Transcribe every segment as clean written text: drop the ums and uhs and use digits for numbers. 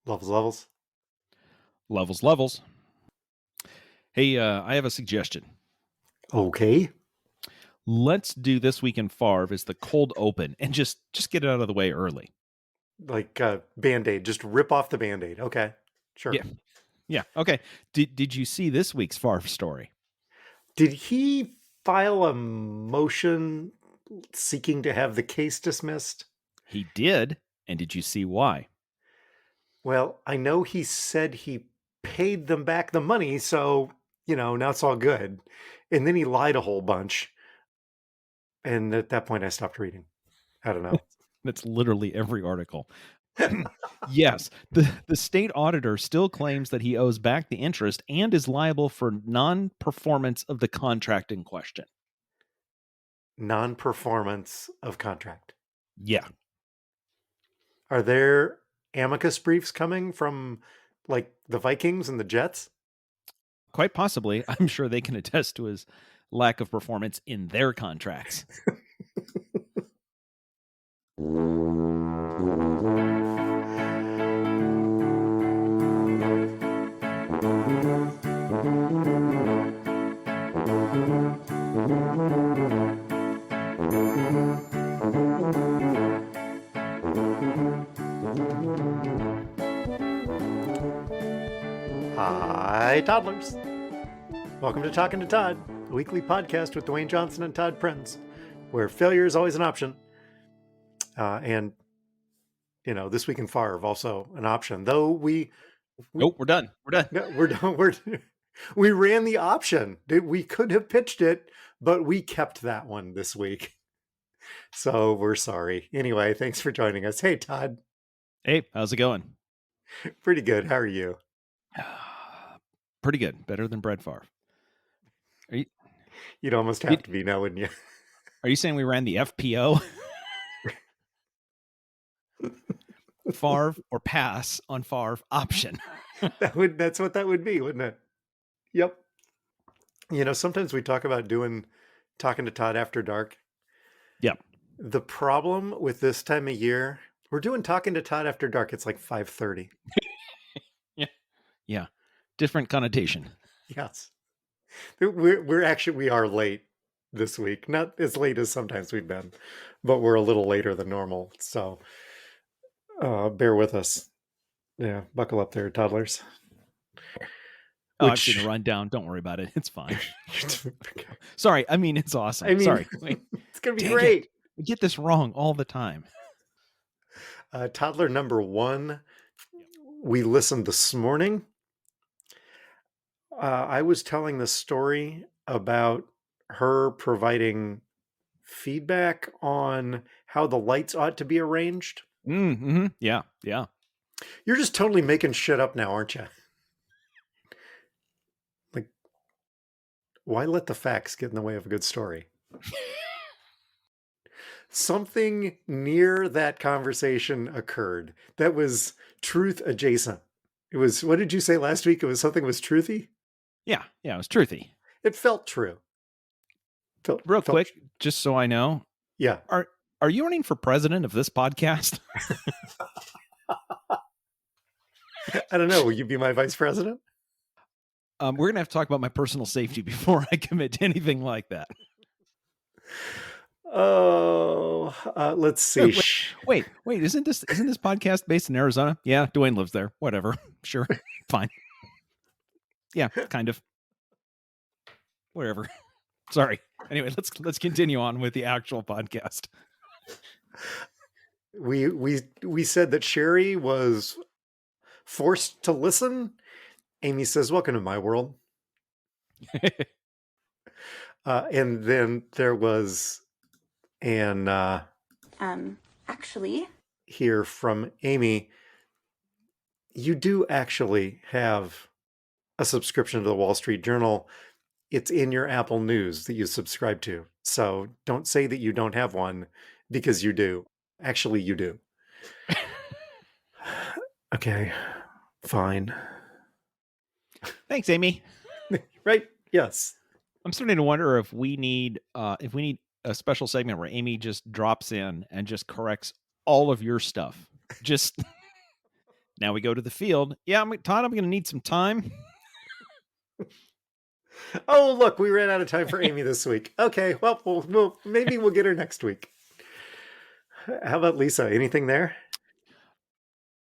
Levels. Levels. Hey, I have a suggestion. Okay. Let's do This Week in Favre as the cold open and just get it out of the way early. Like Band-Aid. Just rip off the Band-Aid. Okay. Sure. Yeah. Okay. Did you see this week's Favre story? Did he file a motion seeking to have the case dismissed? He did. And did you see why? Well, I know he said he paid them back the money, so, now it's all good. And then he lied a whole bunch. And at that point, I stopped reading. I don't know. That's literally every article. Yes, the state auditor still claims that he owes back the interest and is liable for non-performance of the contract in question. Non-performance of contract. Yeah. Are there amicus briefs coming from, like, the Vikings and the Jets? Quite possibly. I'm sure they can attest to his lack of performance in their contracts. Hi, toddlers. Welcome to Talkin to Todd, a weekly podcast with Dwayne Johnson and Todd Prinz, where failure is always an option. And, This Week in Favre also an option. Though Nope, we're done. we're done. We ran the option. We could have pitched it, but we kept that one this week. So we're sorry. Anyway, thanks for joining us. Hey, Todd. Hey, how's it going? Pretty good. How are you? Pretty good. Better than Brett Favre. You'd almost have to be now, wouldn't you? Are you saying we ran the FPO? Favre or pass on Favre option. That's what that would be, wouldn't it? Yep. Sometimes we talk about Talking to Todd after dark. Yep. The problem with this time of year, we're doing Talking to Todd after dark. It's like 5:30. Yeah. Different connotation. Yes. We are late this week. Not as late as sometimes we've been, but we're a little later than normal. So bear with us. Yeah. Buckle up there, toddlers. I've seen a rundown. Don't worry about it. It's fine. Sorry. I mean, it's awesome. Sorry. It's going to be great. We get this wrong all the time. Toddler number 1, we listened this morning. I was telling the story about her providing feedback on how the lights ought to be arranged. Mm-hmm. Yeah. You're just totally making shit up now, aren't you? Like, why let the facts get in the way of a good story? Something near that conversation occurred that was truth adjacent. It was, what did you say last week? It was something was truthy? Yeah, it was truthy. It felt true. Real quick, just so I know. Yeah. Are you running for president of this podcast? I don't know. Will you be my vice president? We're going to have to talk about my personal safety before I commit to anything like that. Oh, let's see. Wait, isn't this podcast based in Arizona? Yeah, Dwayne lives there. Whatever. Sure. Fine. Yeah, kind of. Whatever. Sorry. Anyway, let's continue on with the actual podcast. We said that Sherry was forced to listen. Amy says, "Welcome to my world." And then there was actually, here from Amy, you do actually have a subscription to the Wall Street Journal. It's in your Apple News that you subscribe to. So don't say that you don't have one, because you do. Actually, you do. Okay, fine. Thanks, Amy. Right? Yes. I'm starting to wonder if we need a special segment where Amy just drops in and just corrects all of your stuff. Just Now we go to the field. Yeah, Todd, I'm going to need some time. Oh, look, we ran out of time for Amy this week. Okay, well, maybe we'll get her next week. How about Lisa? Anything there?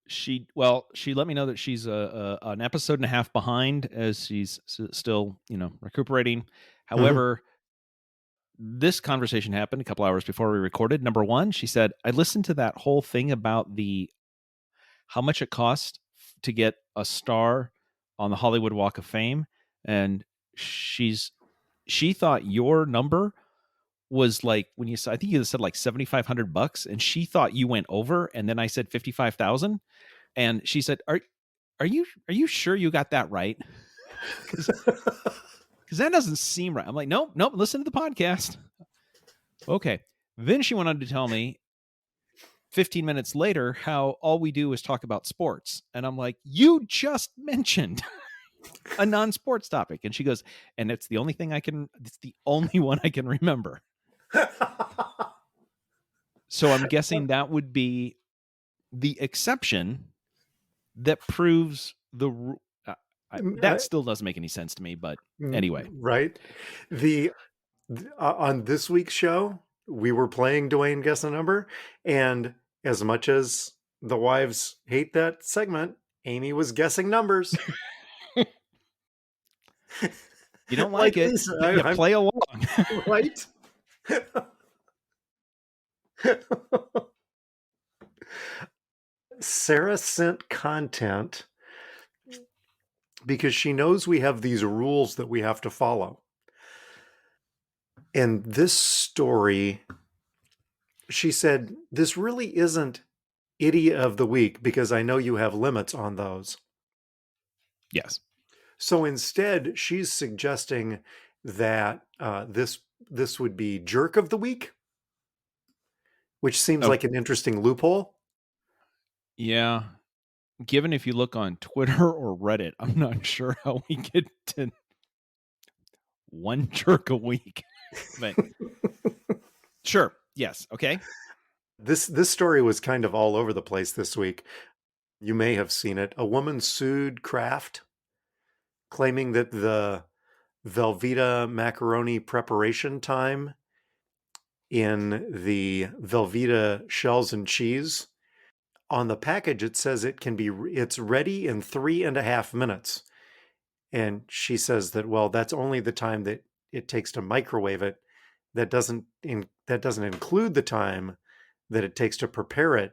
She let me know that she's an episode and a half behind as she's still, recuperating. However, this conversation happened a couple hours before we recorded. Number one, she said, I listened to that whole thing about how much it costs to get a star on the Hollywood Walk of Fame. And she thought your number was like, when you said, I think you said like $7,500, and she thought you went over. And then I said 55,000. And she said, are you sure you got that right? Because that doesn't seem right. I'm like, nope, listen to the podcast. Okay. Then she went on to tell me 15 minutes later how all we do is talk about sports. And I'm like, you just mentioned a non-sports topic. And she goes, and it's the only one I can remember. So I'm guessing that would be the exception that proves that still doesn't make any sense to me, but anyway. Right. On this week's show, we were playing Dwayne Guess a Number, and as much as the wives hate that segment, Amy was guessing numbers. You don't like it, Lisa, you play along. Right? Sarah sent content because she knows we have these rules that we have to follow. And this story, she said, this really isn't Idiot of the Week because I know you have limits on those. Yes. So instead, she's suggesting that this would be Jerk of the Week, which seems like an interesting loophole. Yeah. Given if you look on Twitter or Reddit, I'm not sure how we get to one jerk a week. But sure. Yes. Okay. This story was kind of all over the place this week. You may have seen it. A woman sued Kraft, claiming that the Velveeta macaroni preparation time in the Velveeta shells and cheese, on the package it says it's ready in 3.5 minutes. And she says that, well, that's only the time that it takes to microwave it. That doesn't include the time that it takes to prepare it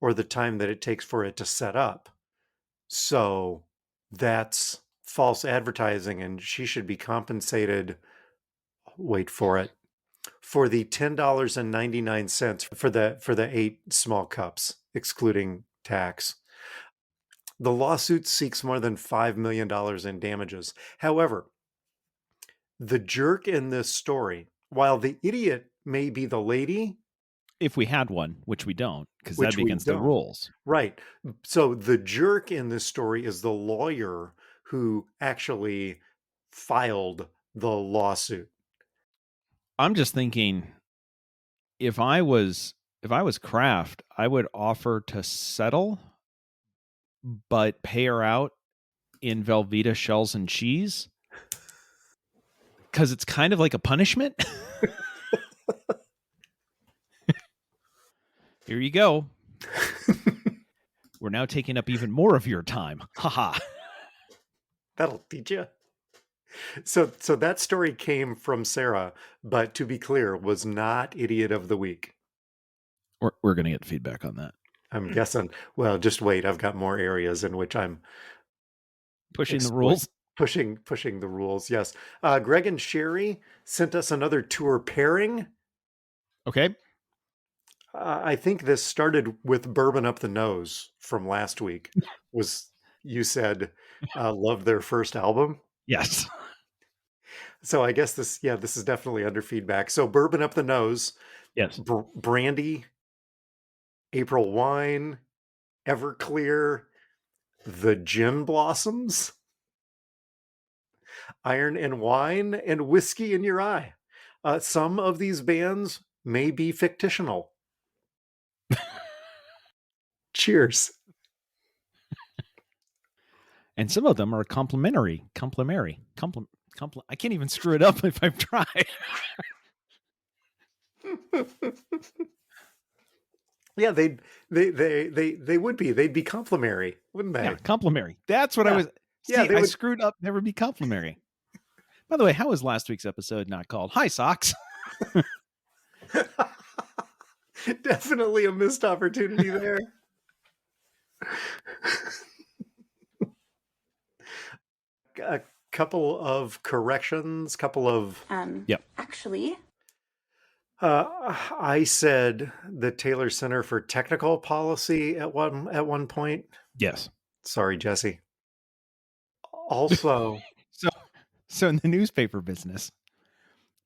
or the time that it takes for it to set up. So that's false advertising, and she should be compensated, wait for it, for the $10.99 for the 8 small cups, excluding tax. The lawsuit seeks more than $5 million in damages. However, the jerk in this story, while the idiot may be the lady, if we had one, which we don't, because that'd be against the rules. Right. So the jerk in this story is the lawyer who actually filed the lawsuit. I'm just thinking, if I was Kraft, I would offer to settle, but pay her out in Velveeta shells and cheese, because it's kind of like a punishment. Here you go. We're now taking up even more of your time. Haha. That'll teach you. So that story came from Sarah, but to be clear, was not Idiot of the Week. We're going to get feedback on that. I'm guessing. Well, just wait. I've got more areas in which I'm pushing the rules. Pushing the rules. Yes. Greg and Sherry sent us another tour pairing. Okay. I think this started with Bourbon Up the Nose from last week. You said loved their first album? Yes. So I guess this is definitely under feedback. So Bourbon Up the Nose. Yes. Brandy, April Wine, Everclear, The Gin Blossoms, Iron and Wine, and Whiskey in Your Eye. Some of these bands may be fictional. Cheers. And some of them are complimentary. I can't even screw it up if I try. Yeah, they would be. They'd be complimentary, wouldn't they? Yeah, complimentary. That's what I Yeah. was. Yeah, See, they I would. screwed up. Never be complimentary. By the way, how was last week's episode not called Hi Socks? Definitely a missed opportunity there. A couple of corrections, couple of Yep. Actually, I said the Taylor Center for Technical Policy at one point. Yes. Sorry, Jesse. Also, So in the newspaper business,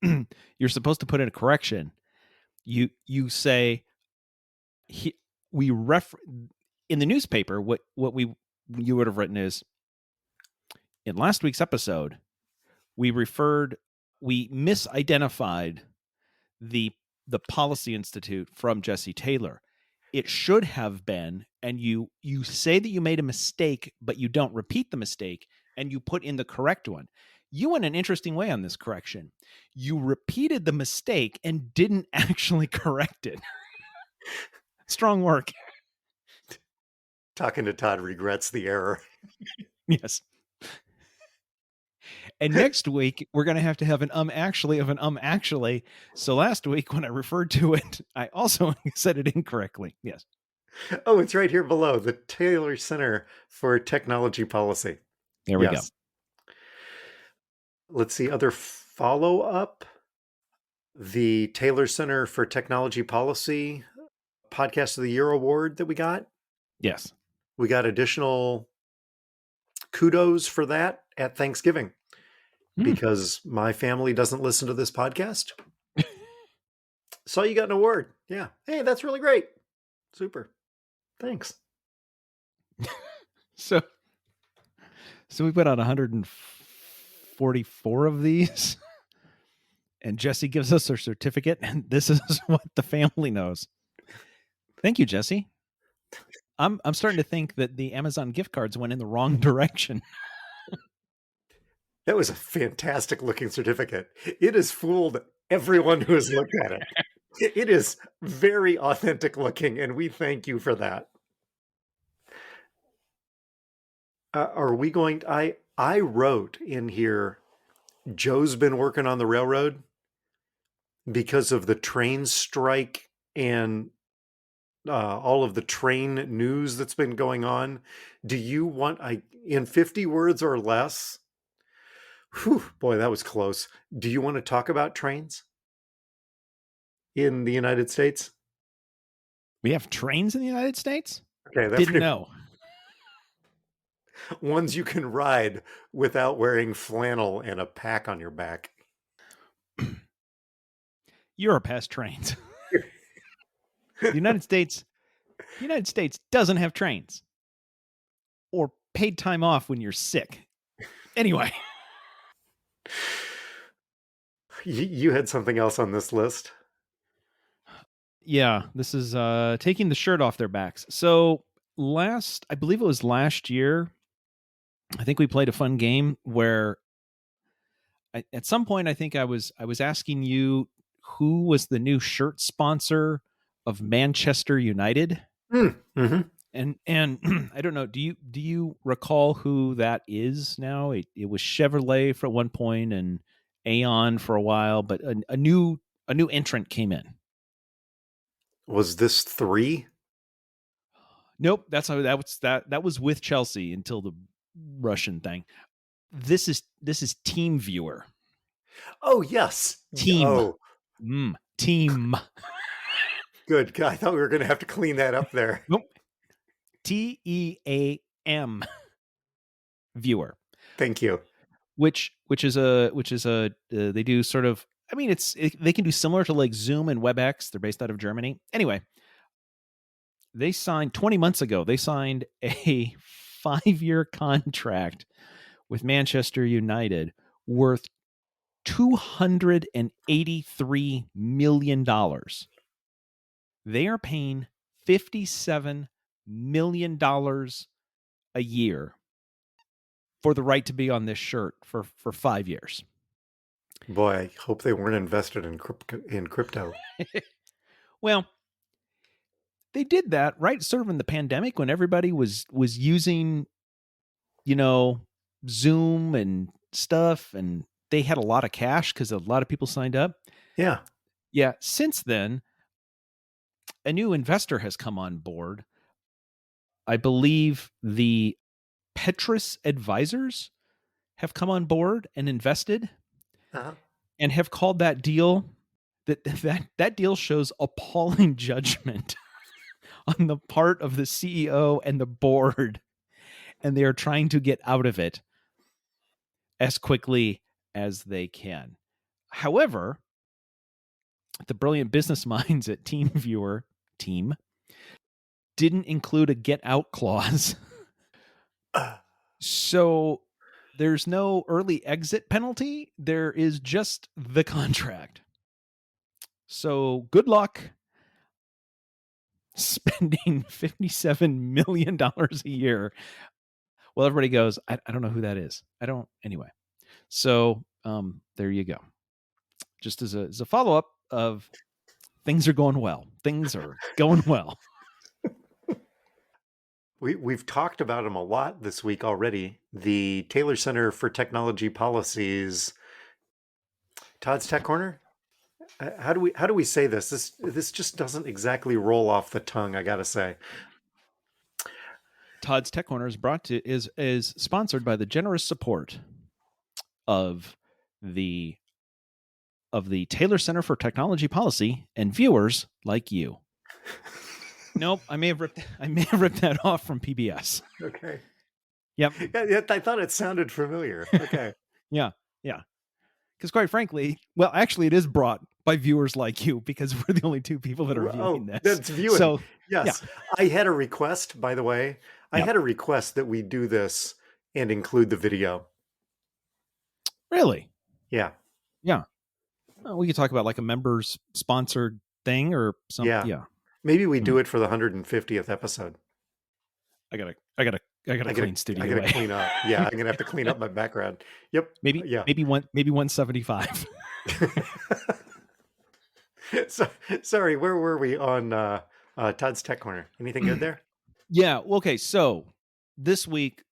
you're supposed to put in a correction. You say in the newspaper what you would have written is, in last week's episode we misidentified the Policy Institute from Jesse Taylor. It should have been, and you say that you made a mistake, but you don't repeat the mistake, and you put in the correct one. You went an interesting way on this correction. You repeated the mistake and didn't actually correct it. Strong work. Talkin2Todd regrets the error. Yes. And next week, we're going to have an actually of an actually. So last week, when I referred to it, I also said it incorrectly. Yes. Oh, it's right here below, the Taylor Center for Technology Policy. There we go. Let's see, other follow-up. The Taylor Center for Technology Policy Podcast of the Year award that we got. Yes. We got additional kudos for that at Thanksgiving because my family doesn't listen to this podcast. So you got an award. Yeah. Hey, that's really great. Super. Thanks. So we put out 144 of these, and Jesse gives us her certificate, and this is what the family knows. Thank you, Jesse. I'm starting to think that the Amazon gift cards went in the wrong direction. That was a fantastic looking certificate. It has fooled everyone who has looked at it. It is very authentic looking, and we thank you for that. Are we going to, I wrote in here, Joe's been working on the railroad because of the train strike and all of the train news that's been going on. Do you want, in 50 words or less? Whew, boy, that was close. Do you want to talk about trains in the United States? We have trains in the United States? Okay, didn't know. Ones you can ride without wearing flannel and a pack on your back. Europe has trains. The United States doesn't have trains or paid time off when you're sick. Anyway. You had something else on this list. Yeah, this is taking the shirt off their backs. So I believe it was last year, I think we played a fun game where at some point I think I was asking you who was the new shirt sponsor of Manchester United. Mm-hmm. And I don't know, do you recall who that is now? It was Chevrolet for one point and Aon for a while, but a new entrant came in. Was this 3? Nope, that was with Chelsea until the Russian thing. This is Team Viewer. Oh yes, Team. Oh. Team. Good. I thought we were going to have to clean that up there. Nope. TEAM. Viewer. Thank you. Which is they do sort of. I mean, they can do similar to like Zoom and WebEx. They're based out of Germany. Anyway, they signed 20 months ago. They signed a 5-year contract with Manchester United worth $283 million. They are paying $57 million a year for the right to be on this shirt for 5 years. Boy, I hope they weren't invested in crypto. Well, they did that right sort of in the pandemic when everybody was using, Zoom and stuff, and they had a lot of cash because a lot of people signed up. Yeah. Yeah. Since then, a new investor has come on board. I believe the Petrus Advisors have come on board and invested Uh-huh. and have called that deal that deal shows appalling judgment on the part of the CEO and the board, and they are trying to get out of it as quickly as they can. However, the brilliant business minds at TeamViewer didn't include a get out clause. So there's no early exit penalty. There is just the contract. So good luck spending $57 million a year. Well, everybody goes, I don't know who that is. Anyway. So there you go. Just as a follow-up of things are going well. Things are going well. We've talked about them a lot this week already. The Taylor Center for Technology Policies, Todd's Tech Corner. How do we say this? This just doesn't exactly roll off the tongue, I gotta say. Todd's Tech Corner is sponsored by the generous support of the Taylor Center for Technology Policy and viewers like you. Nope, I may have ripped that off from PBS. Okay. Yep. Yeah, I thought it sounded familiar. Okay. Yeah. Because quite frankly, well, actually, it is brought by viewers like you because we're the only two people that are viewing this. That's viewing. So, yes. Yeah. I had a request, by the way. I had a request that we do this and include the video. Really? Yeah. Yeah. Well, we could talk about like a members sponsored thing or something. Yeah. Maybe we do it for the 150th episode. I gotta clean studio. I gotta clean up. Yeah, I'm gonna have to clean up my background. Yep. Maybe 175. So, sorry, where were we on Todd's Tech Corner? Anything good there? Yeah. Okay. So this week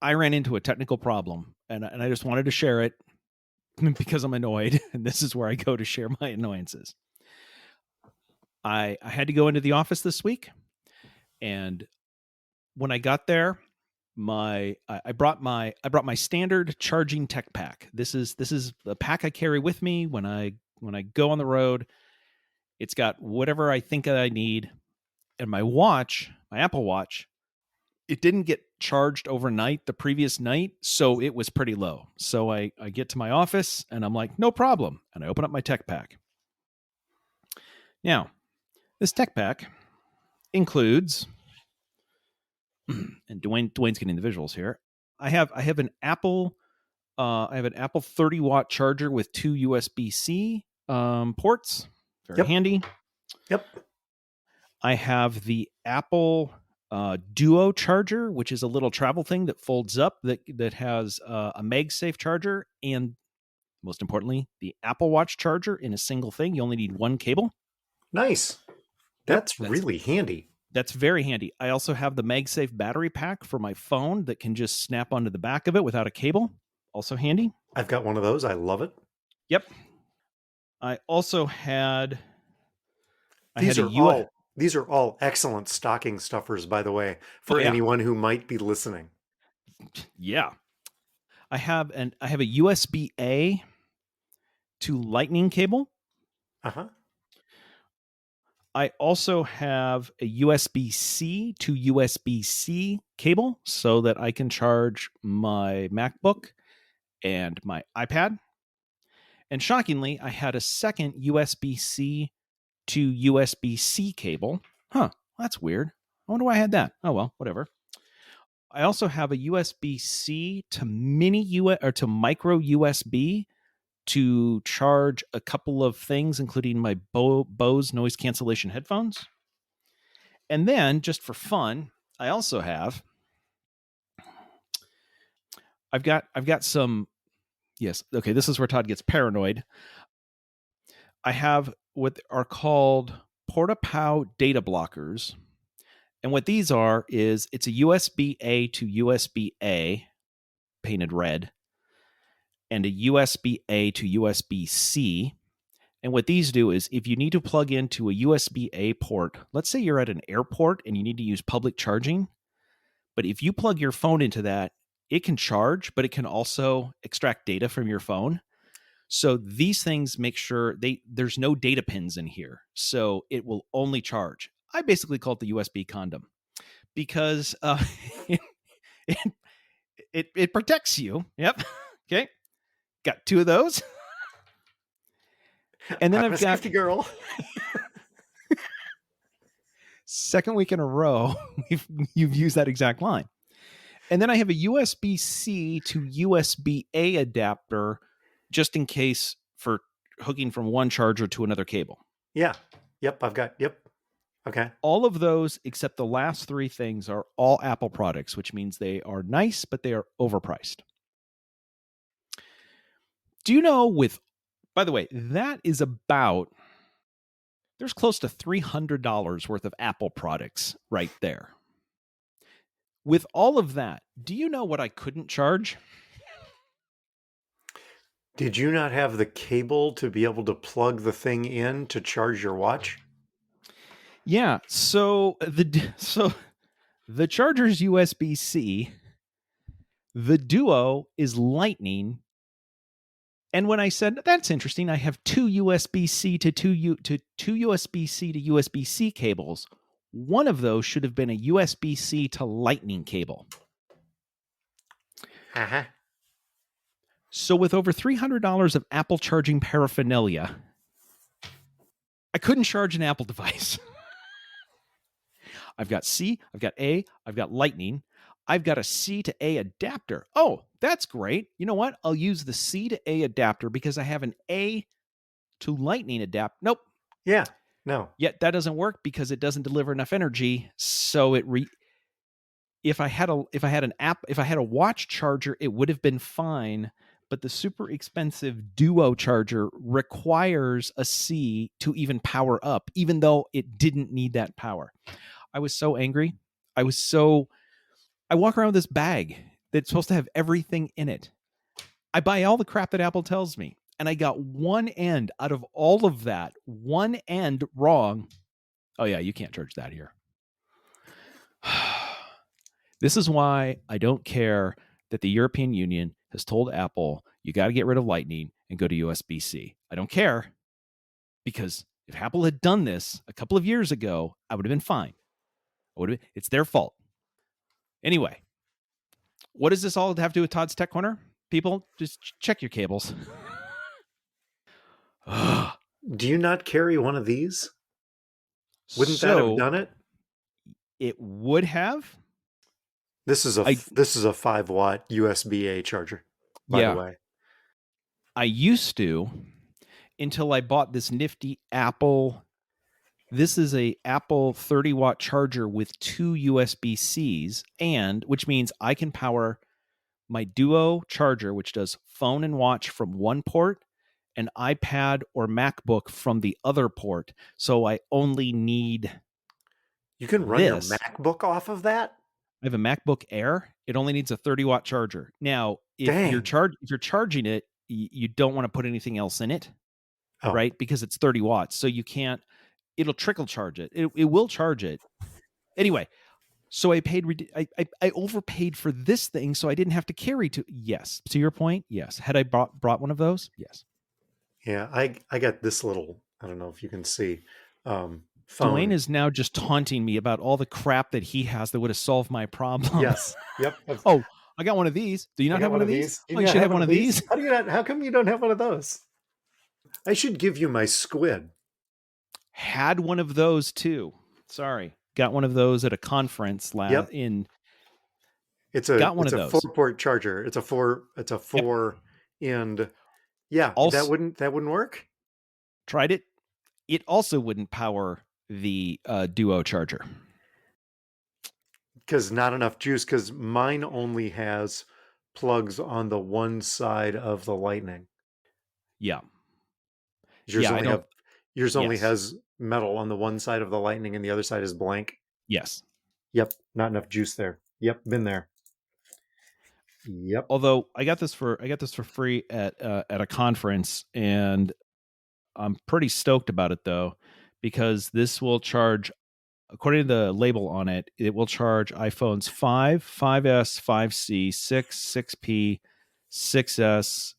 I ran into a technical problem, and I just wanted to share it because I'm annoyed, and this is where I go to share my annoyances. I had to go into the office this week, and when I got there, I brought my standard charging tech pack. This is the pack I carry with me when I go on the road. It's got whatever I think I need, and my Apple Watch, it didn't get charged overnight the previous night, so it was pretty low. So I get to my office and I'm like, no problem, and I open up my tech pack. Now, this tech pack includes, and Dwayne's getting the visuals here. I have an Apple 30-watt charger with 2 USB-C ports. Very handy. Yep. I have the Apple Duo charger, which is a little travel thing that folds up that has a MagSafe charger, and most importantly, the Apple Watch charger in a single thing. You only need one cable. Nice. That's really handy. That's very handy. I also have the MagSafe battery pack for my phone that can just snap onto the back of it without a cable. Also handy. I've got one of those. I love it. Yep. I also had... These are all excellent stocking stuffers, by the way, for anyone who might be listening. Yeah. I have a USB-A to Lightning cable. Uh-huh. I also have a USB-C to USB-C cable so that I can charge my MacBook and my iPad. And shockingly, I had a second USB-C to USB-C cable. Huh, that's weird. I wonder why I had that. Oh, well, whatever. I also have a USB-C to to micro USB to charge a couple of things, including my Bose noise cancellation headphones. And then, just for fun, I also have I've got some. Yes. Okay. This is where Todd gets paranoid. I have what are called PortaPow data blockers. And what these are is it's a USB A to USB A painted red and a USB A to USB C. And what these do is if you need to plug into a USB A port, let's say you're at an airport and you need to use public charging, but if you plug your phone into that, it can charge, but it can also extract data from your phone. So these things make sure there's no data pins in here. So it will only charge. I basically call it the USB condom because it, it protects you. Yep. Okay. Got two of those. And then I'm I've a got safety girl. second week in a row you've used that exact line. And then I have a USB-C to USB-A adapter just in case for hooking from one charger to another cable. Yeah. Yep. Yep. Okay. All of those except the last three things are all Apple products, which means they are nice, but they are overpriced. Do you know by the way, that is about, there's close to $300 worth of Apple products right there. With all of that, do you know what I couldn't charge? Did you not have the cable to be able to plug the thing in to charge your watch? Yeah, so the charger's USB-C, the Duo is Lightning, and when I said that's interesting, I have two USB-C to two USB-C to USB-C cables. One of those should have been a USB-C to Lightning cable. Uh-huh. So with over $300 of Apple charging paraphernalia, I couldn't charge an Apple device. I've got C, I've got A, I've got Lightning. I've got a C to A adapter. Oh, that's great. You know what? I'll use the C to A adapter because I have an A to Lightning adapter. Nope. Yeah. No. Yet that doesn't work because it doesn't deliver enough energy. So if I had a watch charger, it would have been fine. But the super expensive Duo charger requires a C to even power up, even though it didn't need that power. I was so angry. I walk around with this bag that's supposed to have everything in it. I buy all the crap that Apple tells me, and I got one end out of all of that, one end wrong. Oh yeah, you can't charge that here. This is why I don't care that the European Union has told Apple, you got to get rid of Lightning and go to USB-C. I don't care, because if Apple had done this a couple of years ago, I would have been fine. It's their fault. Anyway, what does this all have to do with Todd's Tech Corner? People, just check your cables. Do you not carry one of these? Wouldn't that have done it? It would have. This is a 5-watt USB-A charger, by the way. I used to, until I bought this nifty Apple. This is a Apple 30-watt charger with two USB-Cs, and which means I can power my Duo charger, which does phone and watch from one port, an iPad or MacBook from the other port. So I only need. You can run your MacBook off of that? I have a MacBook Air. It only needs a 30-watt charger. Now, if you're charging it, you don't want to put anything else in it, right? Because it's 30 watts. So you can't. It'll trickle charge it. It will charge it. Anyway, so I overpaid for this thing, so I didn't have to carry to. Yes, to your point, yes. Had I brought one of those? Yes. Yeah, I got this little. I don't know if you can see. Phone. Dwayne is now just taunting me about all the crap that he has that would have solved my problem. Yes. Yep. Oh, I got one of these. Do you not have one of these? Oh, you should have one of these. How do you not? How come you don't have one of those? I should give you my squid. Had one of those too. Sorry, got one of those at a conference in. It's a 4-port charger. It's a four. And yeah, also, that wouldn't work. Tried it. It also wouldn't power the Duo charger because not enough juice. Because mine only has plugs on the one side of the Lightning. Yeah. Yours Yeah, I only don't. have yours only Yes. has metal on the one side of the Lightning and the other side is blank. Yes. Yep, not enough juice there. Yep, been there. Yep. Although I got this for free at a conference, and I'm pretty stoked about it though, because this will charge, according to the label on it, it will charge iPhones 5, 5S, 5C, 6, 6P, 6S,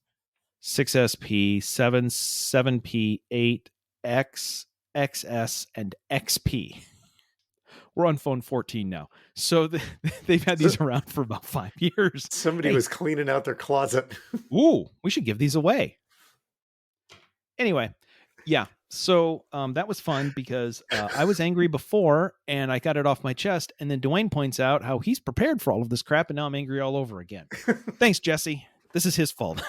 6SP, 7, 7P, 8, X, XS, and XP. We're on phone 14 now. So they've had these around for about 5 years. Somebody was cleaning out their closet. Ooh, we should give these away. Anyway, yeah. So that was fun because I was angry before and I got it off my chest. And then Dwayne points out how he's prepared for all of this crap and now I'm angry all over again. Thanks, Jesse. This is his fault.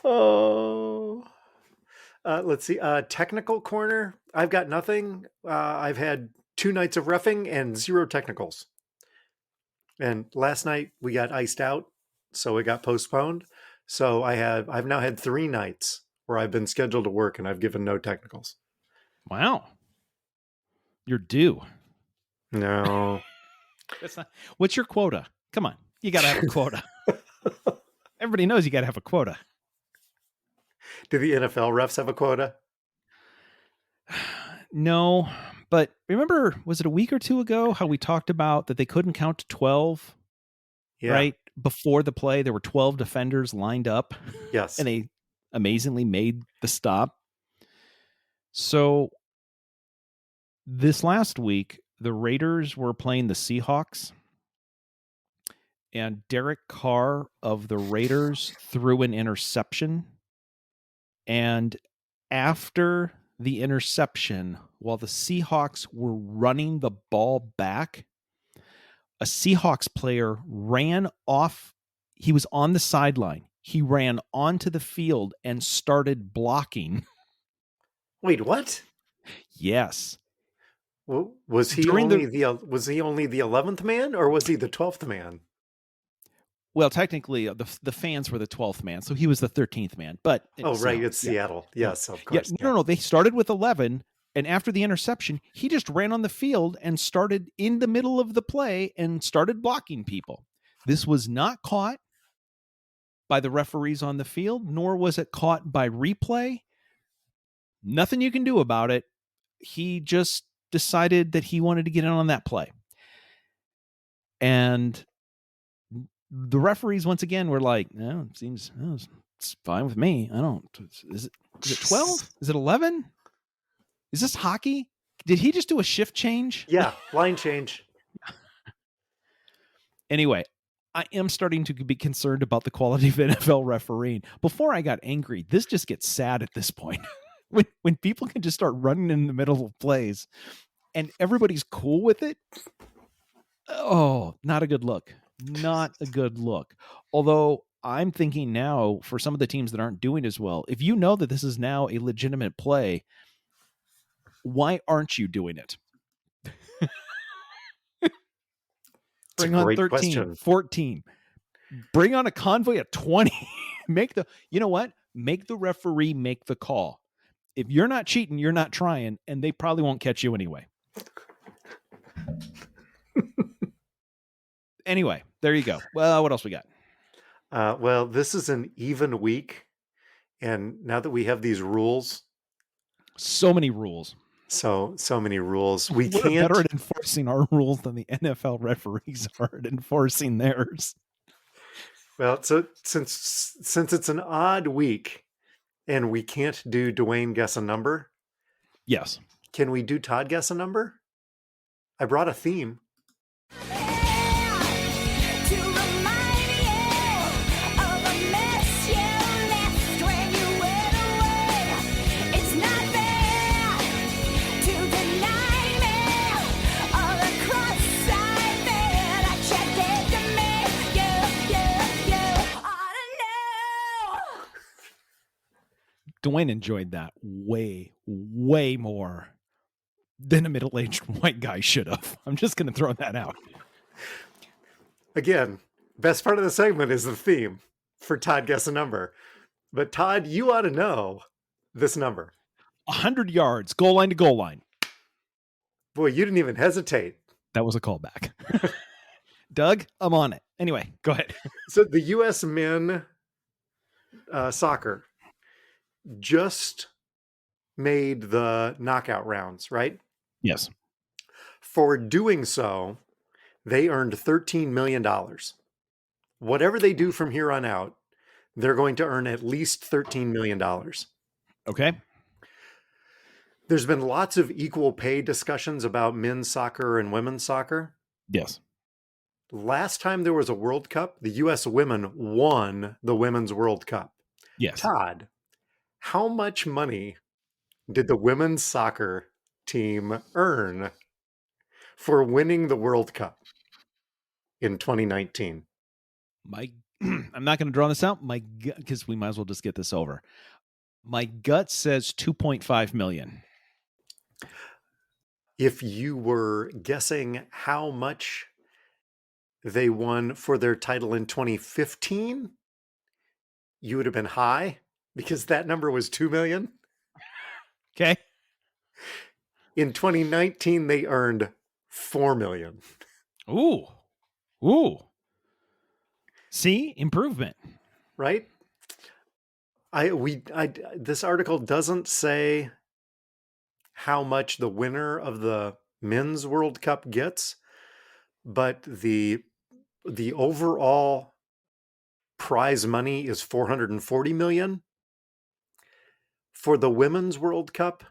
Oh. Let's see. Technical corner. I've got nothing. I've had 2 nights of reffing and 0 technicals. And last night we got iced out, so it got postponed. So I've now had 3 nights where I've been scheduled to work and I've given no technicals. Wow. You're due. No. That's not. What's your quota? Come on. You got to have a quota. Everybody knows you got to have a quota. Do the NFL refs have a quota? No, but remember, was it a week or 2 ago how we talked about that they couldn't count to 12? Yeah. Right? Before the play, there were 12 defenders lined up. Yes. And they amazingly made the stop. So this last week, the Raiders were playing the Seahawks. And Derek Carr of the Raiders threw an interception. And after the interception, while the Seahawks were running the ball back, a Seahawks player ran off. He was on the sideline. He ran onto the field and started blocking. Wait, what? Yes. Well, was he only the 11th man or was he the 12th man? Well, technically, the fans were the 12th man, so he was the 13th man. But right, it's Seattle. Yes, of course. Yeah, no. They started with 11, and after the interception, he just ran on the field and started in the middle of the play and started blocking people. This was not caught by the referees on the field, nor was it caught by replay. Nothing you can do about it. He just decided that he wanted to get in on that play. And the referees once again were like, no, it seems it's fine with me. I don't. Is it 12? Is it 11? Is this hockey? Did he just do a shift change? Yeah, line change. Anyway, I am starting to be concerned about the quality of NFL refereeing. Before I got angry, this just gets sad at this point. when people can just start running in the middle of plays and everybody's cool with it. Oh, not a good look. Not a good look. Although I'm thinking now for some of the teams that aren't doing as well, if you know that this is now a legitimate play, why aren't you doing it? Bring on 13, question. 14. Bring on a convoy of 20. You know what? Make the referee make the call. If you're not cheating, you're not trying, and they probably won't catch you anyway. Anyway, there you go. Well, what else we got? Well, this is an even week. And now that we have these rules. So many rules. So many rules. We're better at enforcing our rules than the NFL referees are at enforcing theirs. Well, so since it's an odd week and we can't do Dwayne guess a number. Yes. Can we do Todd guess a number? I brought a theme. Dwayne enjoyed that way, way more than a middle-aged white guy should have. I'm just going to throw that out. Again, best part of the segment is the theme for Todd Guess a Number. But Todd, you ought to know this number. 100 yards, goal line to goal line. Boy, you didn't even hesitate. That was a callback. Doug, I'm on it. Anyway, go ahead. So the U.S. men soccer just made the knockout rounds, right? Yes. For doing so, they earned $13 million. Whatever they do from here on out, they're going to earn at least $13 million. Okay. There's been lots of equal pay discussions about men's soccer and women's soccer. Yes. Last time there was a World Cup, the U.S. women won the Women's World Cup. Yes. Todd, how much money did the women's soccer team earn for winning the World Cup in 2019? I'm not going to draw this out. My gut, because we might as well just get this over. My gut says 2.5 million. If you were guessing how much they won for their title in 2015, you would have been high because that number was 2 million. Okay. In 2019, they earned 4 million. Ooh. See, improvement. Right? This article doesn't say how much the winner of the men's World Cup gets, but the overall prize money is 440 million. For the women's World Cup,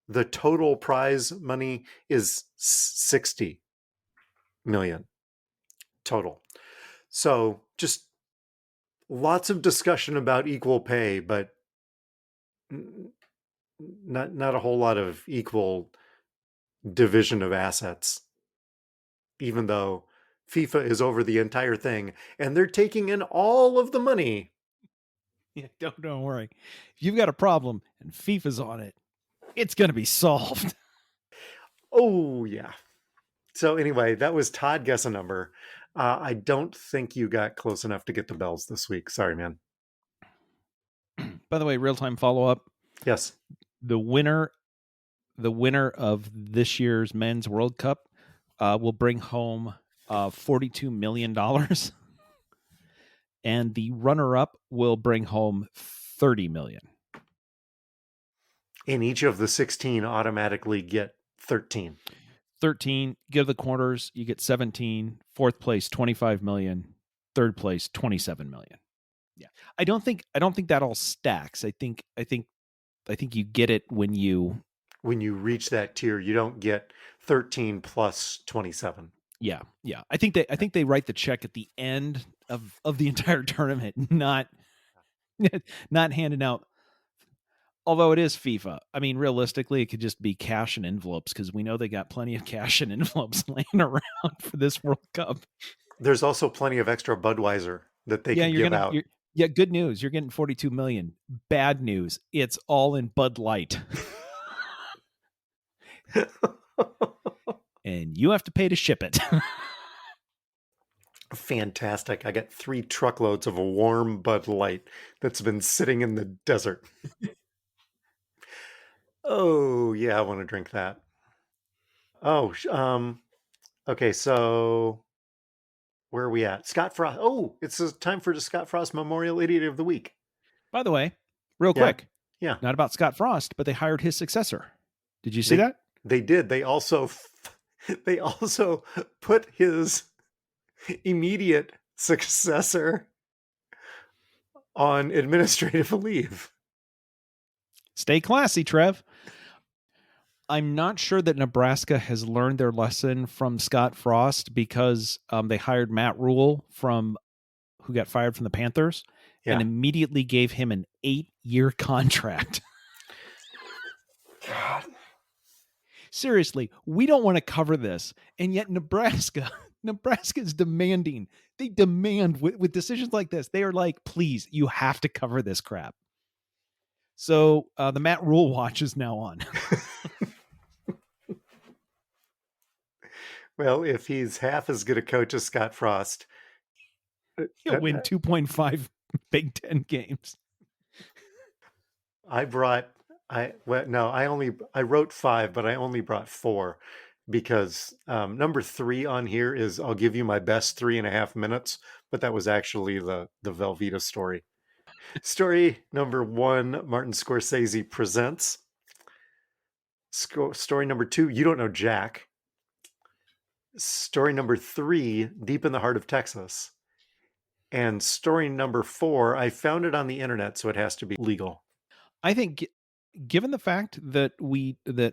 the total prize money is 60 million total. So just lots of discussion about equal pay, but not a whole lot of equal division of assets, even though FIFA is over the entire thing and they're taking in all of the money. Yeah, don't worry. If you've got a problem and FIFA's on it, it's going to be solved. Oh, yeah. So anyway, that was Todd Guess a Number. I don't think you got close enough to get the bells this week. Sorry, man. By the way, real-time follow-up. Yes. The winner of this year's men's World Cup will bring home $42 million. And the runner-up will bring home $30 million. And each of the 16 automatically get 13. 13, give the quarters, you get 17. Fourth place, 25 million. Third place, 27 million. Yeah. I don't think that all stacks. I think you get it when you reach that tier. You don't get 13 plus 27. Yeah. I think they write the check at the end of the entire tournament, not handing out. Although it is FIFA, I mean, realistically, it could just be cash and envelopes because we know they got plenty of cash and envelopes laying around for this World Cup. There's also plenty of extra Budweiser that they can give out. Yeah, good news. You're getting 42 million. Bad news. It's all in Bud Light. And you have to pay to ship it. Fantastic. I got 3 truckloads of a warm Bud Light that's been sitting in the desert. Oh, yeah, I want to drink that. Oh, okay, so where are we at? Scott Frost. Oh, it's time for the Scott Frost Memorial Idiot of the Week. By the way, real quick. Yeah. Not about Scott Frost, but they hired his successor. Did you see that? They did. They also put his immediate successor on administrative leave. Stay classy, Trev. I'm not sure that Nebraska has learned their lesson from Scott Frost because they hired Matt Ruhle who got fired from the Panthers and immediately gave him an 8-year contract. God. Seriously, we don't want to cover this. And yet Nebraska is demanding. They demand with decisions like this. They are like, please, you have to cover this crap. So the Matt Ruhle watch is now on. Well, if he's half as good a coach as Scott Frost, He'll win 2.5 Big Ten games. I wrote 5, but I only brought 4 because number 3 on here is I'll give you my best 3.5 minutes, but that was actually the Velveeta story. Story number 1, Martin Scorsese presents. Story number 2, You Don't Know Jack. Story number 3, Deep in the Heart of Texas. And story number 4, I found it on the internet, so it has to be legal. I think, given the fact that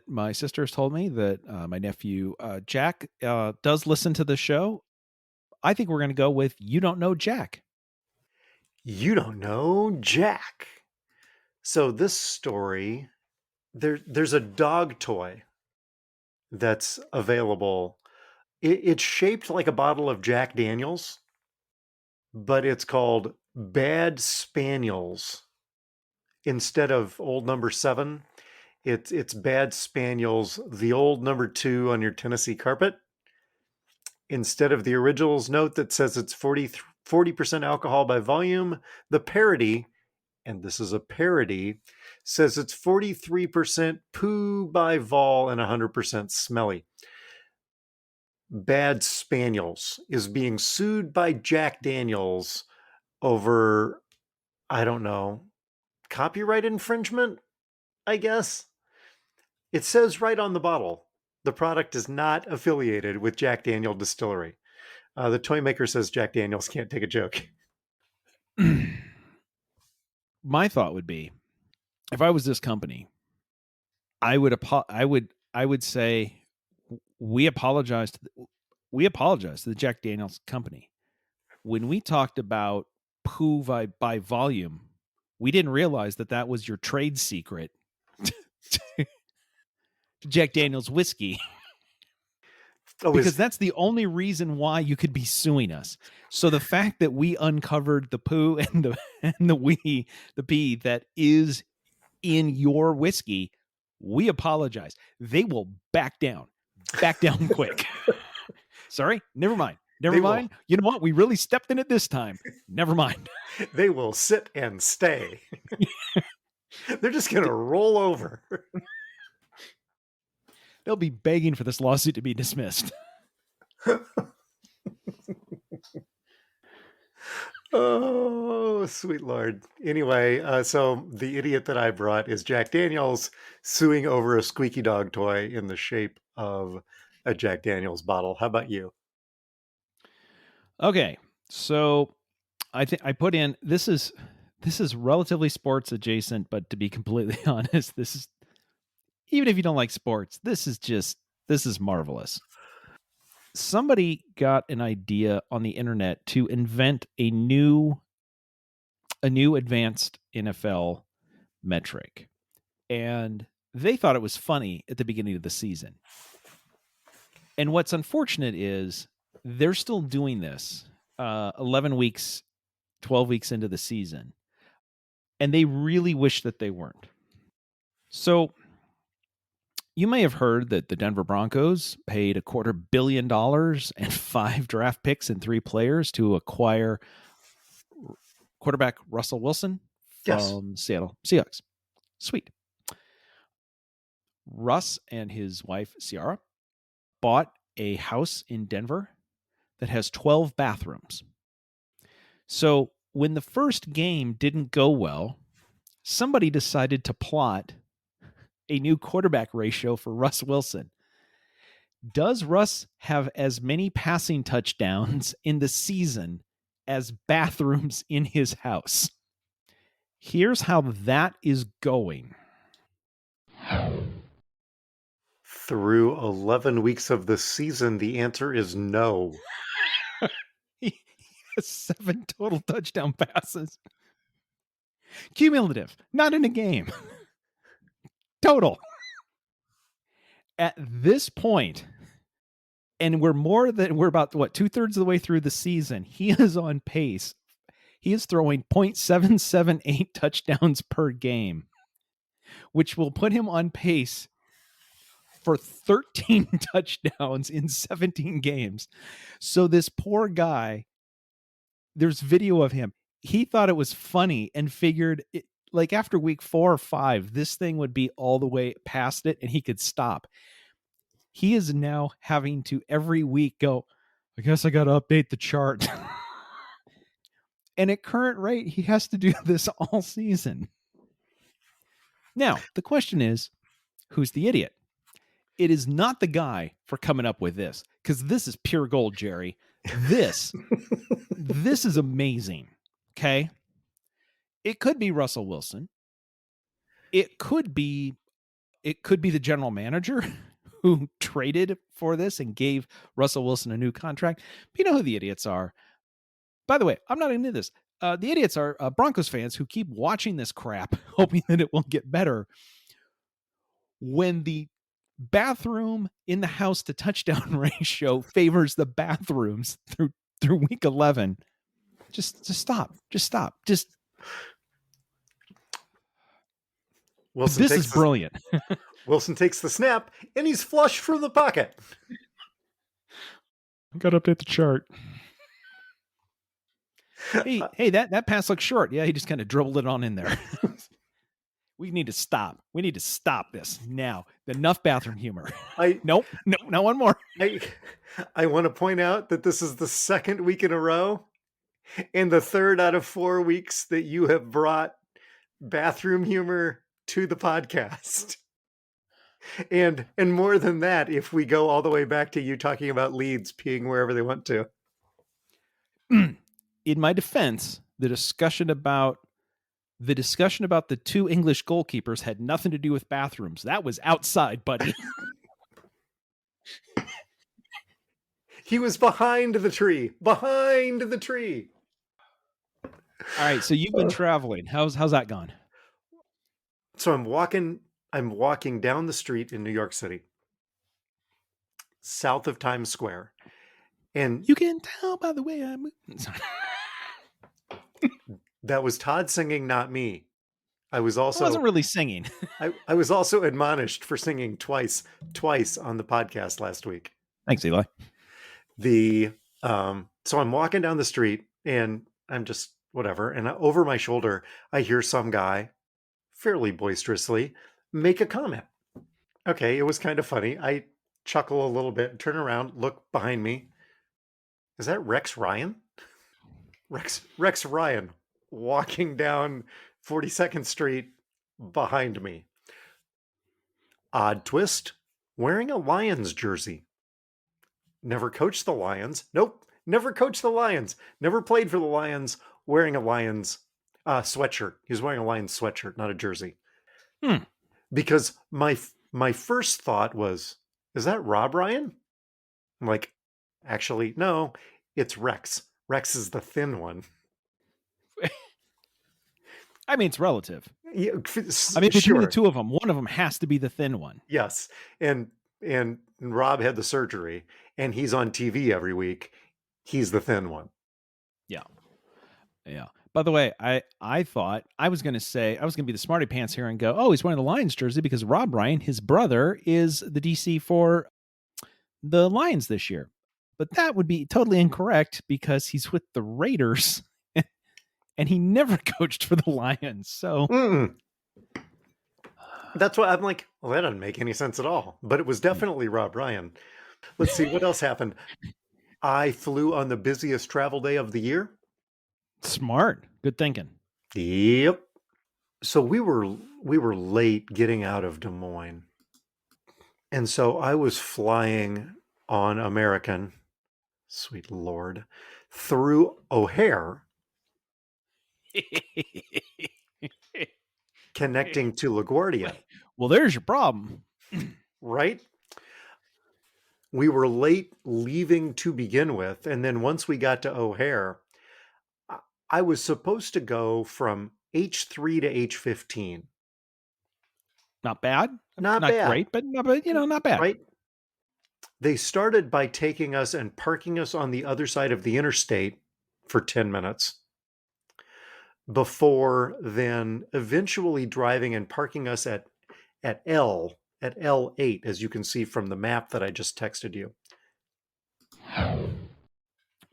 my sisters told me that my nephew Jack does listen to the show, I think we're going to go with You Don't Know Jack. You Don't Know Jack. So this story, there's a dog toy that's available. It's shaped like a bottle of Jack Daniels, but it's called Bad Spaniels. Instead of old number 7, it's Bad Spaniels, the old number 2 on your Tennessee carpet. Instead of the original's note that says it's 40% alcohol by volume, the parody, and this is a parody, says it's 43% poo by vol and 100% smelly. Bad Spaniels is being sued by Jack Daniels over, I don't know, copyright infringement, I guess. It says right on the bottle, the product is not affiliated with Jack Daniel Distillery. The toy maker says Jack Daniels can't take a joke. My thought would be, if I was this company, I would say we apologize to the Jack Daniels company. When we talked about poo by volume, we didn't realize that was your trade secret to Jack Daniels whiskey. Because that's the only reason why you could be suing us. So the fact that we uncovered the poo and the pee that is in your whiskey, we apologize. They will back down quick. Sorry, never mind. You know what? We really stepped in it this time. Never mind. They will sit and stay. They're just going to roll over. They'll be begging for this lawsuit to be dismissed. Oh, sweet Lord. Anyway, so the idiot that I brought is Jack Daniels suing over a squeaky dog toy in the shape of a Jack Daniels bottle. How about you? Okay, so I think I put in, this is relatively sports adjacent, but to be completely honest, this is, even if you don't like sports, this is marvelous. Somebody got an idea on the internet to invent a new advanced NFL metric, and they thought it was funny at the beginning of the season. And what's unfortunate is they're still doing this 11 weeks, 12 weeks into the season, and they really wish that they weren't. So you may have heard that the Denver Broncos paid $250 million and 5 draft picks and 3 players to acquire quarterback Russell Wilson from Seattle Seahawks. Sweet. Russ and his wife, Ciara, bought a house in Denver that has 12 bathrooms. So when the first game didn't go well, somebody decided to plot a new quarterback ratio for Russ Wilson. Does Russ have as many passing touchdowns in the season as bathrooms in his house? Here's how that is going. Through 11 weeks of the season, the answer is no. He has 7 total touchdown passes. Cumulative, not in a game. Total. At this point, and we're about 2/3 of the way through the season, he is on pace. He is throwing 0.778 touchdowns per game, which will put him on pace for 13 touchdowns in 17 games. So this poor guy, there's video of him. He thought it was funny and figured it, like after week 4 or 5, this thing would be all the way past it and he could stop. He is now having to every week go, I guess I got to update the chart. And at current rate, he has to do this all season. Now, the question is, who's the idiot? It is not the guy for coming up with this, because this is pure gold, Jerry. This is amazing. Okay. It could be Russell Wilson. It could be the general manager who traded for this and gave Russell Wilson a new contract. But you know who the idiots are. By the way, I'm not into this. The idiots are Broncos fans who keep watching this crap, hoping that it will get better. When the bathroom in the house to touchdown ratio favors the bathrooms through week 11, just stop. Wilson This is brilliant. Wilson takes the snap, and he's flush from the pocket. I got to update the chart. Hey, that pass looks short. Yeah, he just kind of dribbled it on in there. We need to stop. We need to stop this now. Enough bathroom humor. Nope, no one more. I want to point out that this is the second week in a row and the third out of 4 weeks that you have brought bathroom humor to the podcast. And more than that, if we go all the way back to you talking about Leeds peeing wherever they want to. In my defense, the discussion about the 2 English goalkeepers had nothing to do with bathrooms. That was outside, buddy. He was behind the tree. Behind the tree. All right, so you've been traveling. How's that gone? So I'm walking down the street in New York City, south of Times Square. And you can tell by the way I move. That was Todd singing, not me. I wasn't really singing. I was also admonished for singing twice on the podcast last week. Thanks, Eli. So I'm walking down the street and I'm just whatever. And over my shoulder, I hear some guy fairly boisterously make a comment. Okay. It was kind of funny. I chuckle a little bit, turn around, look behind me. Is that Rex Ryan? Rex Ryan walking down 42nd Street behind me. Odd twist, wearing a Lions jersey. Never coached the Lions. Nope, never coached the Lions. Never played for the Lions, wearing a Lions sweatshirt. He was wearing a Lions sweatshirt, not a jersey. Because my first thought was, is that Rob Ryan? I'm like, actually, no, it's Rex. Rex is the thin one. I mean, it's relative. Yeah, I mean, between the two of them, one of them has to be the thin one. Yes. And Rob had the surgery and he's on TV every week. He's the thin one. Yeah. Yeah. By the way, I thought I was going to be the smarty pants here and go, oh, he's wearing the Lions jersey because Rob Ryan, his brother, is the DC for the Lions this year. But that would be totally incorrect because he's with the Raiders and he never coached for the Lions. So that's why I'm like, well, that doesn't make any sense at all. But it was definitely Rob Ryan. Let's see what else happened. I flew on the busiest travel day of the year. Smart. Good thinking. Yep. So we were late getting out of Des Moines. And so I was flying on American, sweet Lord, through O'Hare, connecting to LaGuardia. Well, there's your problem. Right? We were late leaving to begin with. And then once we got to O'Hare, I was supposed to go from H3 to H15. Not bad. Not bad. Great, but not bad. Right? They started by taking us and parking us on the other side of the interstate for 10 minutes before then eventually driving and parking us at L at L8, as you can see from the map that I just texted you.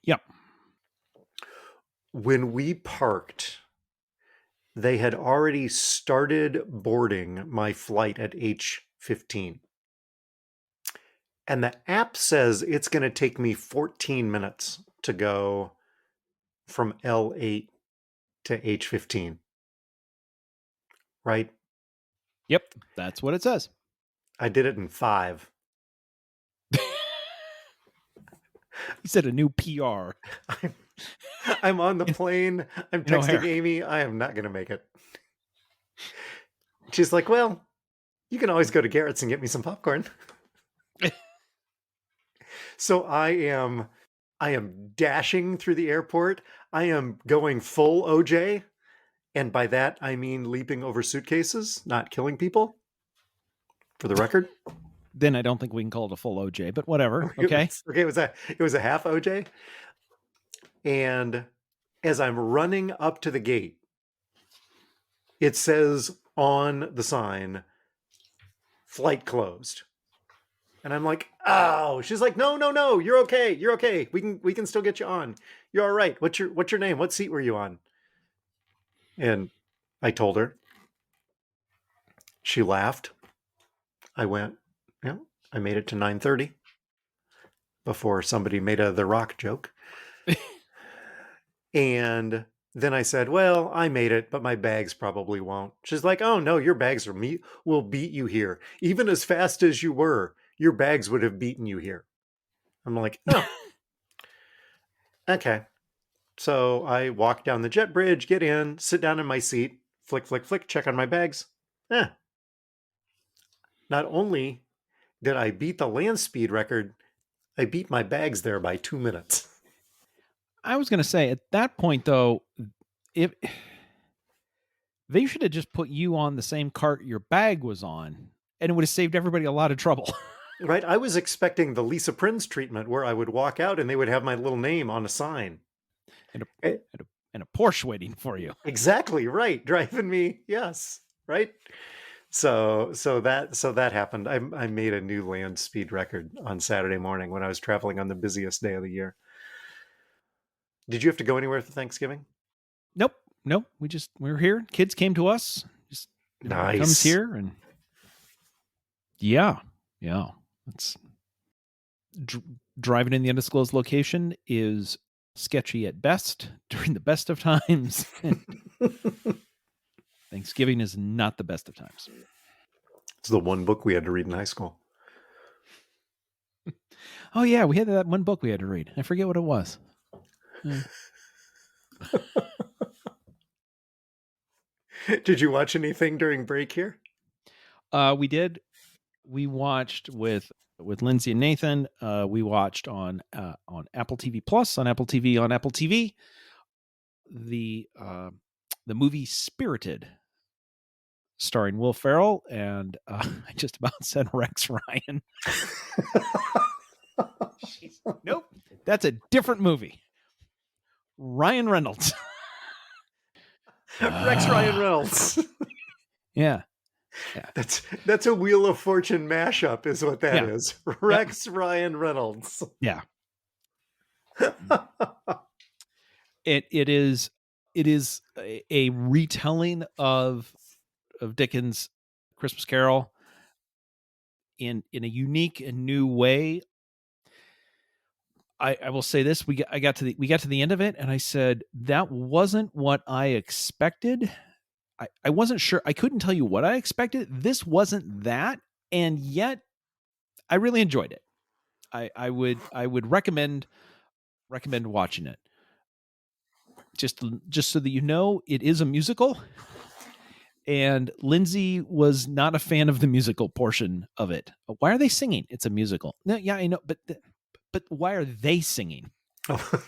Yep. When we parked, they had already started boarding my flight at H15. And the app says it's going to take me 14 minutes to go from L8 to H15. Right? Yep. That's what it says. I did it in 5. You said a new PR. I'm on the plane. I'm In O'Hare. texting Amy. I am not going to make it. She's like, well, you can always go to Garrett's and get me some popcorn. So I am dashing through the airport. I am going full OJ. And by that, I mean leaping over suitcases, not killing people, for the record. Then I don't think we can call it a full OJ, but whatever. Okay. It was a half OJ. And as I'm running up to the gate, it says on the sign, flight closed. And I'm like, oh, she's like, no, you're okay. You're okay. We can still get you on. You're all right. What's your name? What seat were you on? And I told her. She laughed. I went, yeah, I made it to 9:30 before somebody made a The Rock joke. And then I said, well, I made it, but my bags probably won't. She's like, oh, no, your bags will beat you here. Even as fast as you were, your bags would have beaten you here. I'm like, oh, okay. So I walk down the jet bridge, get in, sit down in my seat, flick, check on my bags. Not only did I beat the land speed record, I beat my bags there by 2 minutes. I was going to say at that point, though, if they should have just put you on the same cart your bag was on, and it would have saved everybody a lot of trouble. Right? I was expecting the Lisa Prince treatment where I would walk out and they would have my little name on a sign. And a Porsche waiting for you. Exactly, right. Driving me, yes, right? So that happened. I made a new land speed record on Saturday morning when I was traveling on the busiest day of the year. Did you have to go anywhere for Thanksgiving? Nope. We were here. Kids came to us. Just nice. Comes here and yeah. It's driving in the undisclosed location is sketchy at best during the best of times. Thanksgiving is not the best of times. It's the one book we had to read in high school. Oh yeah, we had that one book we had to read. I forget what it was. Did you watch anything during break here? We did. We watched with Lindsay and Nathan. We watched on Apple TV Plus, on Apple TV, the movie Spirited, starring Will Ferrell, and I just about said Rex Ryan. Nope, that's a different movie. Ryan Reynolds. Rex Ryan Reynolds. Yeah. That's a Wheel of Fortune mashup is what that is. Rex Ryan Reynolds. Yeah. It is a retelling of Dickens' Christmas Carol in a unique and new way. I will say this: we got to the end of it, and I said that wasn't what I expected. I wasn't sure. I couldn't tell you what I expected. This wasn't that, and yet I really enjoyed it. I would recommend watching it. Just so that you know, it is a musical, and Lindsay was not a fan of the musical portion of it. Why are they singing? It's a musical. No, yeah, I know, but why are they singing? Oh.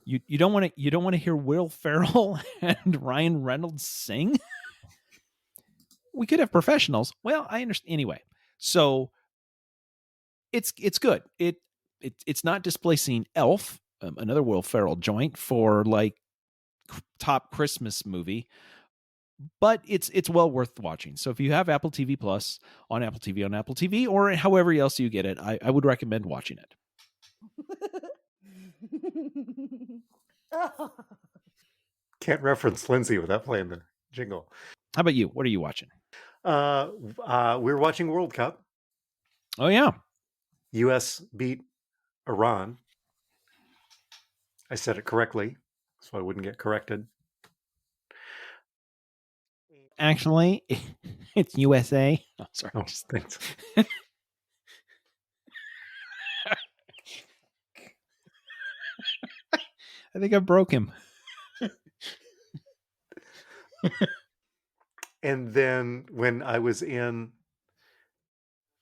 You don't want to hear Will Ferrell and Ryan Reynolds sing? We could have professionals. Well, I understand anyway. So it's good. It's not displacing Elf, another Will Ferrell joint, for like top Christmas movie, but it's well worth watching. So if you have Apple TV Plus on Apple TV, or however else you get it, I would recommend watching it. Can't reference Lindsay without playing the jingle. How about you? What are you watching? We're watching World Cup. Oh, yeah. U.S. beat Iran. I said it correctly, so I wouldn't get corrected. Actually, it's USA. Oh, sorry. Oh, thanks. I think I broke him. And then when I was in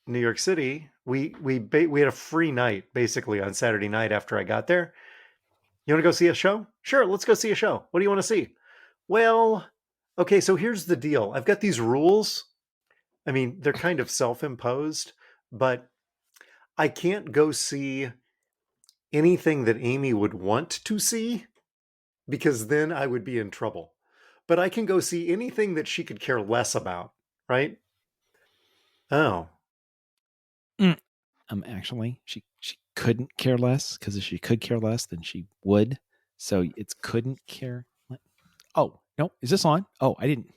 New York City, we had a free night basically on Saturday night after I got there. You want to go see a show? Sure, let's go see a show. What do you want to see? Well, okay, so here's the deal. I've got these rules. I mean, they're kind of self-imposed, but I can't go see anything that Amy would want to see because then I would be in trouble. But I can go see anything that she could care less about, right? Oh. Actually, she couldn't care less, because if she could care less, then she would. So it's couldn't care. Oh, no. Is this on? Oh, I didn't.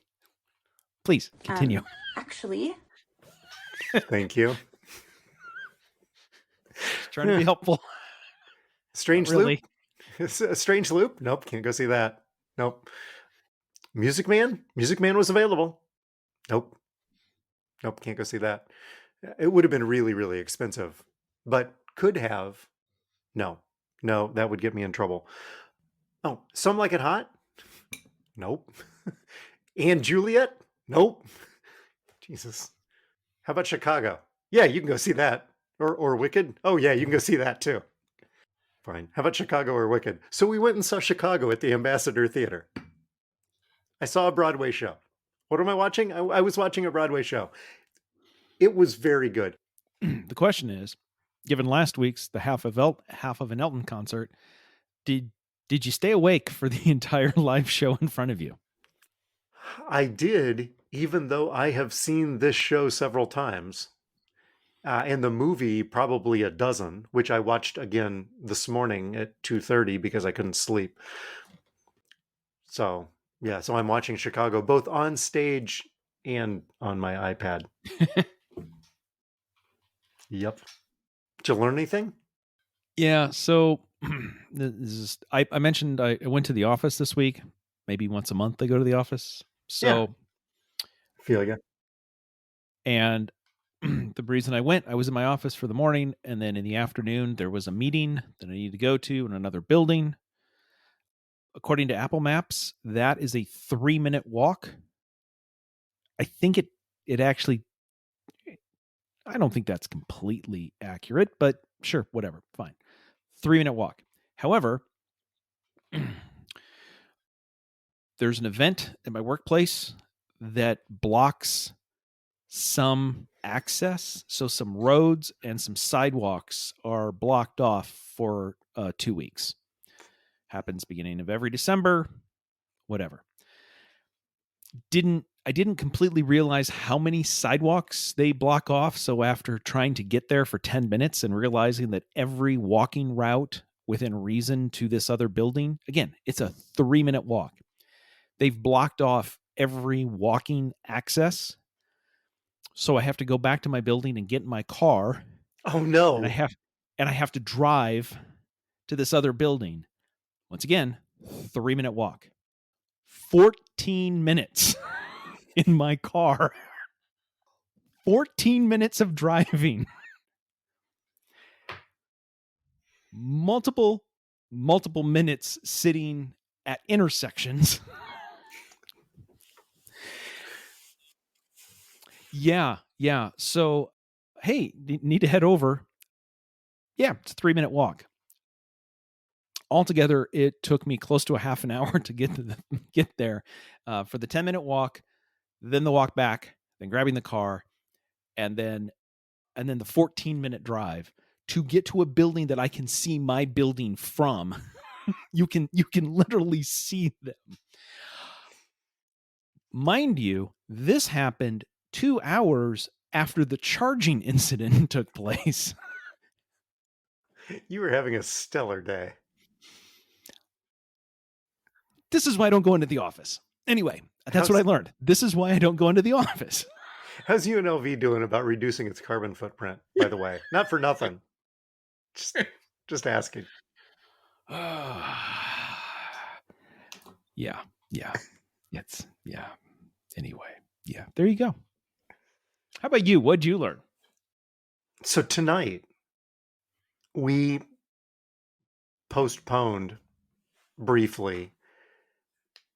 Please continue. Actually. Thank you. Just trying to be helpful. Strange Really? Loop? A Strange Loop? Nope, can't go see that. Nope. Music Man? Music Man was available. Nope. Nope, can't go see that. It would have been really, really expensive, but could have. No, that would get me in trouble. Oh, Some Like It Hot? Nope. And Juliet? Nope. Jesus. How about Chicago? Yeah, you can go see that. Or Wicked? Oh, yeah, you can go see that too. Fine. How about Chicago or Wicked? So we went and saw Chicago at the Ambassador Theater. I saw a Broadway show. What am I watching? I was watching a Broadway show. It was very good. The question is, given last week's the half of an Elton concert, did you stay awake for the entire live show in front of you? I did, even though I have seen this show several times. And the movie probably a dozen, which I watched again this morning at 2:30 because I couldn't sleep. So, yeah, so I'm watching Chicago both on stage and on my iPad. Yep. Did you learn anything? Yeah, so I mentioned I went to the office this week. Maybe once a month I go to the office. So Feel you. And the reason I went, I was in my office for the morning, and then in the afternoon there was a meeting that I needed to go to in another building. According to Apple Maps, that is a 3-minute walk. I think it actually, I don't think that's completely accurate, but sure, whatever, fine. 3-minute walk. However, there's an event at my workplace that blocks some access. So some roads and some sidewalks are blocked off for 2 weeks. Happens beginning of every December, whatever. I didn't completely realize how many sidewalks they block off. So after trying to get there for 10 minutes and realizing that every walking route within reason to this other building, again, it's a 3-minute walk. They've blocked off every walking access. So I have to go back to my building and get in my car. Oh no. And I have to drive to this other building. Once again, 3-minute walk. 14 minutes in my car. 14 minutes of driving. Multiple minutes sitting at intersections. Yeah. So, hey, need to head over. Yeah, it's a 3-minute walk. Altogether, it took me close to a half an hour to get there for the 10-minute walk, then the walk back, then grabbing the car, and then the 14-minute drive to get to a building that I can see my building from. You can literally see them. Mind you, this happened 2 hours after the charging incident took place. You were having a stellar day. This is why I don't go into the office. Anyway, that's what I learned. This is why I don't go into the office. How's UNLV doing about reducing its carbon footprint, by the way? Not for nothing. Just asking. Yeah. Anyway, yeah, there you go. How about you? What'd you learn? So tonight, we postponed briefly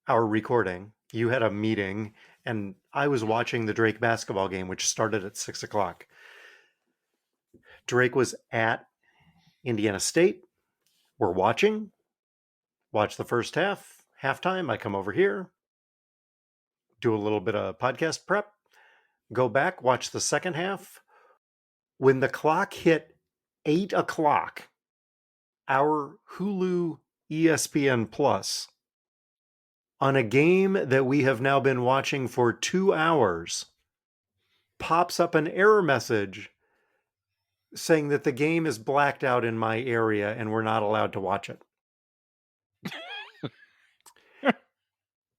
our recording. You had a meeting, and I was watching the Drake basketball game, which started at 6 o'clock. Drake was at Indiana State. We're watch the first half. Halftime, I come over here, do a little bit of podcast prep, go back, watch the second half. When the clock hit 8 o'clock, our Hulu ESPN Plus, on a game that we have now been watching for 2 hours, pops up an error message saying that the game is blacked out in my area and we're not allowed to watch it.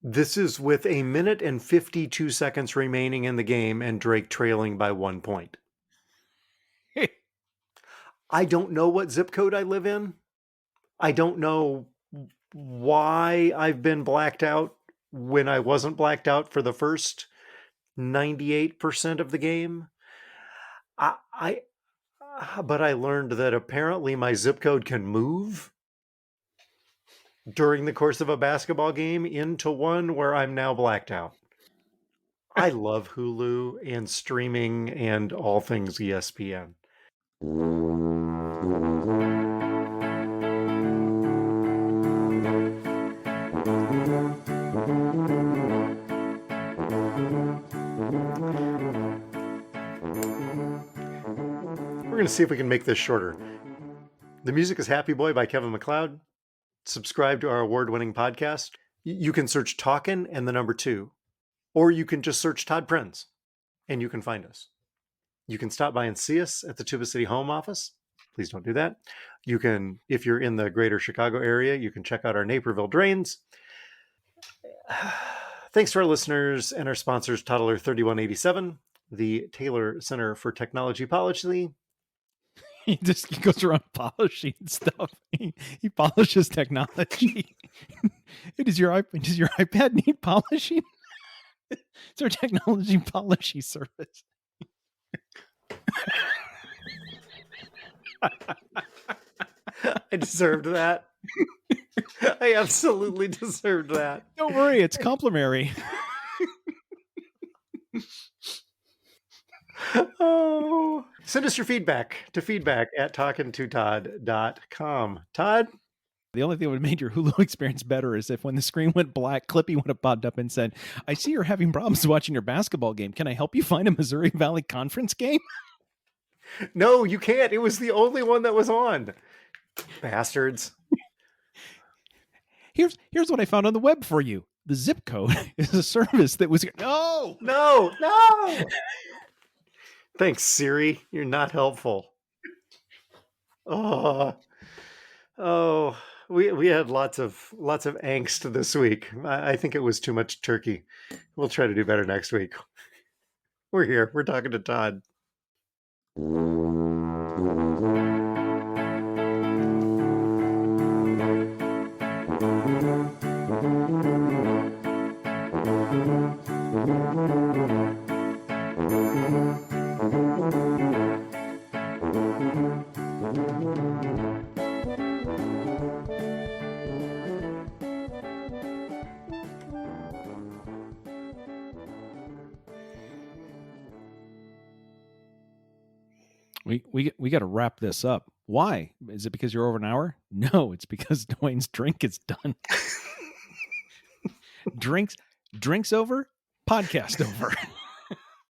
This is with 1 minute and 52 seconds remaining in the game and Drake trailing by 1 point. I don't know what zip code I live in. I don't know why I've been blacked out when I wasn't blacked out for the first 98% of the game. But I learned that apparently my zip code can move during the course of a basketball game into one where I'm now blacked out. I love Hulu and streaming and all things ESPN. We're going to see if we can make this shorter. The music is Happy Boy by Kevin MacLeod. Subscribe to our award-winning podcast. You can search Talkin and the number 2, or you can just search Todd Prinz, and you can find us. You can stop by and see us at the Tuba City home office. Please don't do that. You can, if you're in the greater Chicago area, you can check out our Naperville drains. Thanks to our listeners and our sponsors, Toddler 3187, the Taylor Center for Technology Policy. He goes around polishing stuff. He polishes technology. Does your iPad need polishing? It's our technology polishing service. I deserved that. I absolutely deserved that. Don't worry, it's complimentary. Oh, send us your feedback to feedback@Talkin2Todd.com. Todd? The only thing that would have made your Hulu experience better is if when the screen went black, Clippy would have popped up and said, I see you're having problems watching your basketball game. Can I help you find a Missouri Valley Conference game? No, you can't. It was the only one that was on. Bastards. Here's what I found on the web for you. The zip code is a service that was... No! Thanks, Siri. You're not helpful. Oh, we had lots of angst this week. I think it was too much turkey. We'll try to do better next week. We're here. We're talking to Todd. We got to wrap this up. Why? Is it because you're over an hour? No, it's because Dwayne's drink is done. Drinks over, podcast over.